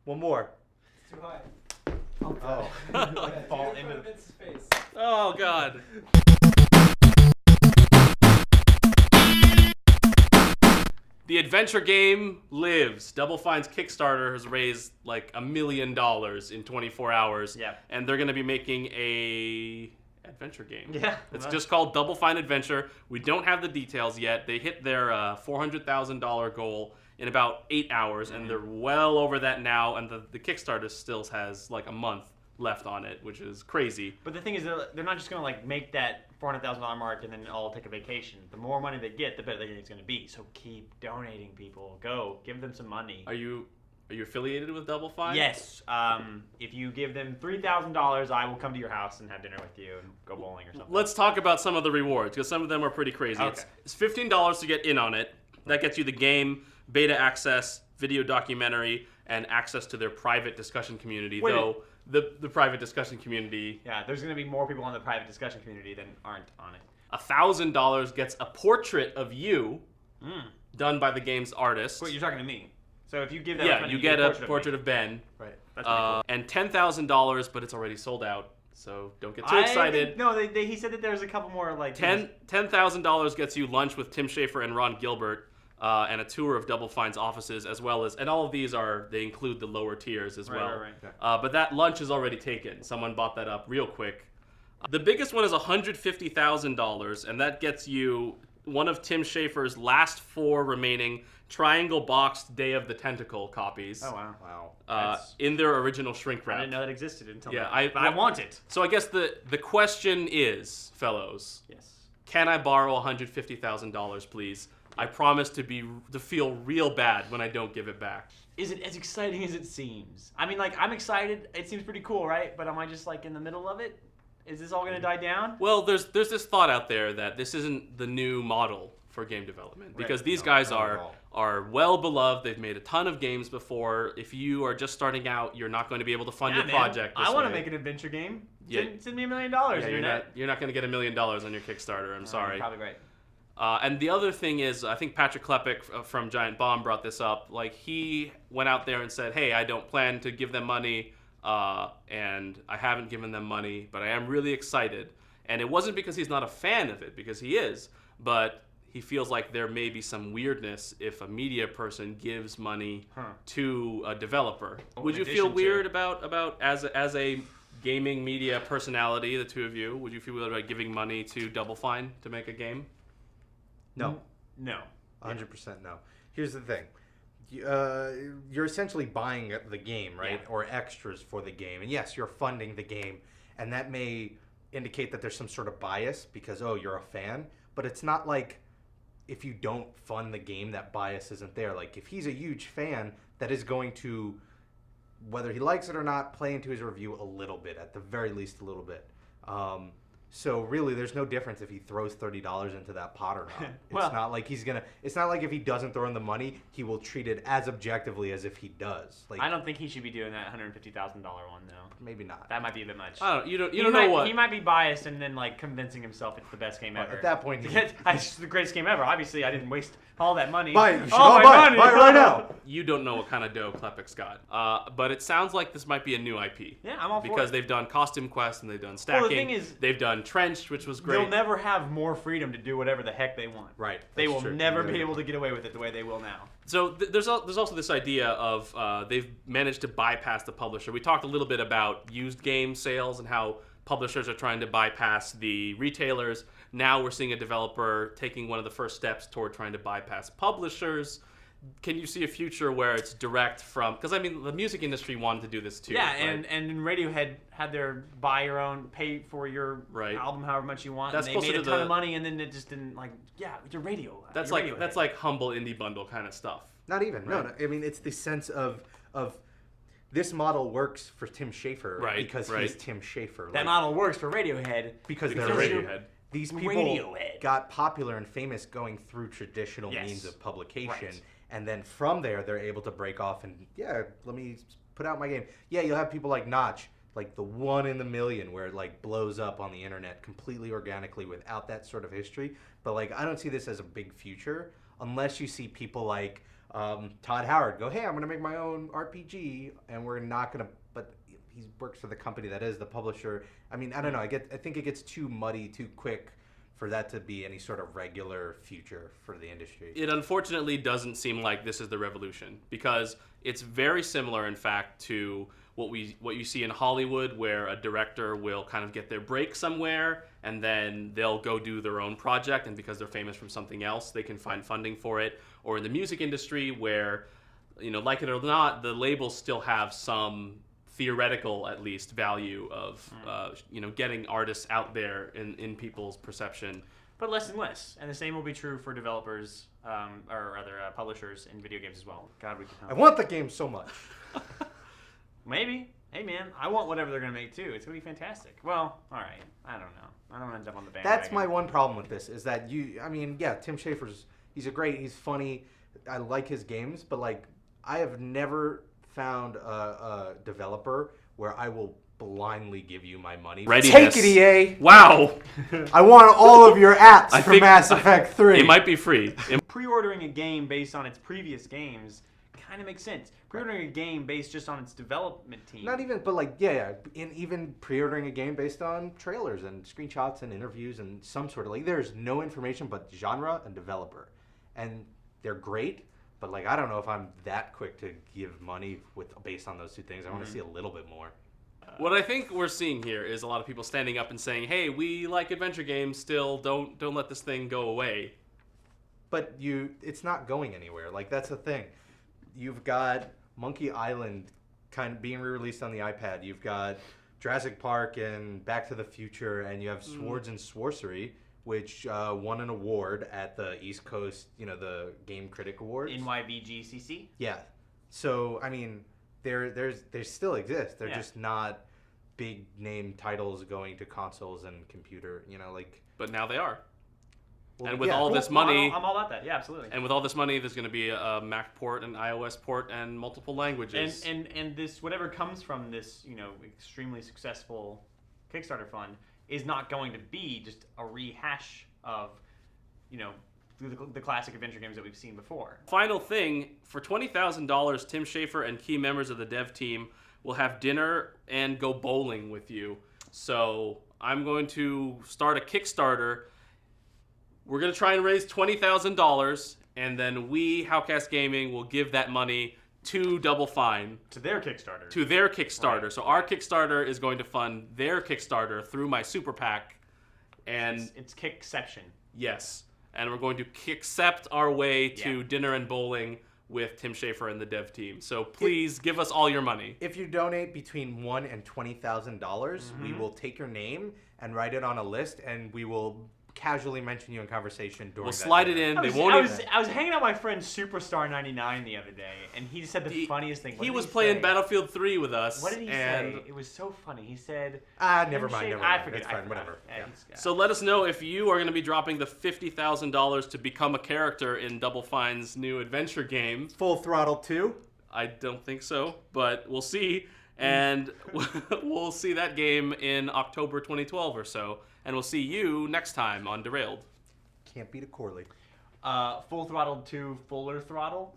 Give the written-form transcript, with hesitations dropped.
One more. It's too high. Oh. Like fall into into Vince's face. Oh, God. The adventure game lives. Double Fine's Kickstarter has raised like $1 million in 24 hours. Yeah. And they're going to be making a adventure game. Yeah. It's just called Double Fine Adventure. We don't have the details yet. They hit their $400,000 goal in about 8 hours, and they're well over that now, and the Kickstarter still has like a month left on it, which is crazy. But the thing is, they're not just going to like make that $400,000 mark and then all take a vacation. The more money they get, the better it's going to be. So keep donating, people. Go, give them some money. Are you affiliated with Double Fine? Yes. If you give them $3,000, I will come to your house and have dinner with you and go bowling or something. Let's talk about some of the rewards, because some of them are pretty crazy. Okay. It's $15 to get in on it. That gets you the game, beta access, video documentary, and access to their private discussion community. Wait. Though the private discussion community, Yeah, there's going to be more people on the private discussion community than aren't on it. $1,000 gets a portrait of you done by the game's artist. Wait, you're talking to me. So if you give that Yeah, much money, you get a portrait of of Ben. me. Right. That's pretty cool. And $10,000, but it's already sold out. So don't get too excited. He said that there's a couple more like $10,000 gets you lunch with Tim Schafer and Ron Gilbert, and a tour of Double Fine's offices, as well as, and all of these they include the lower tiers as well. Right. But that lunch is already taken. Someone bought that up real quick. The biggest one is $150,000, and that gets you one of Tim Schafer's last 4 remaining triangle boxed Day of the Tentacle copies. Oh wow! Wow. In their original shrink wrap. I didn't know that existed until Yeah, now. I want it. So I guess the question is, fellows, Yes. can I borrow $150,000, please? I promise to feel real bad when I don't give it back. Is it as exciting as it seems? I mean, like, I'm excited. It seems pretty cool, right? But am I just like in the middle of it? Is this all going to die down? Well, there's this thought out there that this isn't the new model for game development, because these guys are well beloved. They've made a ton of games before. If you are just starting out, you're not going to be able to fund your project this I want way. to make an adventure game. Yeah. Send me $1 million. Yeah, you're not going to get $1 million on your Kickstarter. I'm sorry. You're probably right. And the other thing is, I think Patrick Klepek from Giant Bomb brought this up. Like, he went out there and said, hey, I don't plan to give them money, and I haven't given them money, but I am really excited. And it wasn't because he's not a fan of it, because he is, but he feels like there may be some weirdness if a media person gives money to a developer. Would you feel weird about as a gaming media personality, the two of you, would you feel weird about giving money to Double Fine to make a game? No. No. 100% no. Here's the thing. You're essentially buying the game, right? Yeah. Or extras for the game. And yes, you're funding the game. And that may indicate that there's some sort of bias because, oh, you're a fan. But it's not like if you don't fund the game, that bias isn't there. Like, if he's a huge fan, that is going to, whether he likes it or not, play into his review a little bit, at the very least a little bit. So really, there's no difference if he throws $30 into that pot or not. It's not like he's gonna. It's not like if he doesn't throw in the money, he will treat it as objectively as if he does. Like, I don't think he should be doing that $150,000 one though. Maybe not. That might be a bit much. I don't. You don't know what. He might be biased and then like convincing himself it's the best game ever. At that point, it's the greatest game ever. Obviously, I didn't waste all that money. Buy it. You should all all my buy money. it. Buy it right now. You don't know what kind of dough Klepek's got. But it sounds like this might be a new IP. Yeah, I'm all for it. Because they've done Costume Quest and they've done Stacking. Well, the thing is, they've done Trenched, which was great. They'll never have more freedom to do whatever the heck they want. Right. They That's will true. never be able to get away with it the way they will now. So there's also this idea of they've managed to bypass the publisher. We talked a little bit about used game sales and how publishers are trying to bypass the retailers. Now we're seeing a developer taking one of the first steps toward trying to bypass publishers. Can you see a future where it's direct from? Because I mean, the music industry wanted to do this too. Yeah, right? and Radiohead had their buy your own, pay for your album however much you want. That's and they made closer a to ton of money, and then it just didn't your radio. That's your like Radiohead. that's like humble indie bundle kind of stuff. Not even. Right. No. I mean, it's the sense of this model works for Tim Schafer because he's Tim Schafer. That model works for Radiohead because they're Radiohead. These people got popular and famous going through traditional means of publication. Right. And then from there, they're able to break off and, let me put out my game. Yeah, you'll have people like Notch, like the one in the million where it like blows up on the internet completely organically without that sort of history. But like, I don't see this as a big future unless you see people like Todd Howard go, hey, I'm going to make my own RPG, and we're not going to, but he works for the company that is the publisher. I mean, I don't know. I think it gets too muddy too quick for that to be any sort of regular future for the industry. It unfortunately doesn't seem like this is the revolution, because it's very similar, in fact, to what you see in Hollywood, where a director will kind of get their break somewhere and then they'll go do their own project, and because they're famous from something else, they can find funding for it. Or in the music industry, where, like it or not, the labels still have some theoretical, at least, value of getting artists out there in people's perception. But less and less, and the same will be true for developers, or rather publishers in video games as well. God, we can. I want the game so much. Maybe. Hey, man, I want whatever they're gonna make too. It's gonna be fantastic. Well, all right. I don't know. I don't want to jump on the bandwagon. That's my one problem with this, is that Tim Schafer's, he's funny. I like his games, but like, I have never found a developer where I will blindly give you my money. Readiness. Take it, EA. Wow. I want all of your apps for Mass Effect 3. It might be free. Pre-ordering a game based on its previous games kind of makes sense. Pre-ordering a game based just on its development team. Not even, but even pre-ordering a game based on trailers and screenshots and interviews and some sort of, there's no information but genre and developer. And they're great, but I don't know if I'm that quick to give money based on those two things. I want to see a little bit more. What I think we're seeing here is a lot of people standing up and saying, hey, we like adventure games still, don't let this thing go away. But it's not going anywhere. That's the thing. You've got Monkey Island kind of being re-released on the iPad. You've got Jurassic Park and Back to the Future, and you have Swords and Sorcery, which won an award at the East Coast, the Game Critic Awards. NYVGCC? Yeah. So, I mean, they still exist. They're just not big name titles going to consoles and computer, But now they are. Well, and with all this money... I'm all about that. Yeah, absolutely. And with all this money, there's going to be a Mac port, an iOS port, and multiple languages. And this, whatever comes from this, extremely successful Kickstarter fund is not going to be just a rehash of, the classic adventure games that we've seen before. Final thing, for $20,000, Tim Schafer and key members of the dev team will have dinner and go bowling with you. So I'm going to start a Kickstarter. We're going to try and raise $20,000, and then we, Howcast Gaming, will give that money to Double Fine. To their Kickstarter. To their Kickstarter. Right. So our Kickstarter is going to fund their Kickstarter through my super PAC. And it's Kickception. Yes. And we're going to accept our way to dinner and bowling with Tim Schafer and the dev team. So please give us all your money. If you donate between $1,000 and $20,000, we will take your name and write it on a list, and we will casually mention you in conversation during We'll slide it in. I was hanging out with my friend Superstar 99 the other day, and he said the funniest thing. He was playing Battlefield 3 with us. What did he say? It was so funny. He said... never mind. I forget. It's fine, whatever. Yeah. So let us know if you are going to be dropping the $50,000 to become a character in Double Fine's new adventure game. Full Throttle 2? I don't think so, but we'll see. And we'll see that game in October 2012 or so. And we'll see you next time on Derailed. Can't beat a Corley. Full Throttle 2, Fuller Throttle.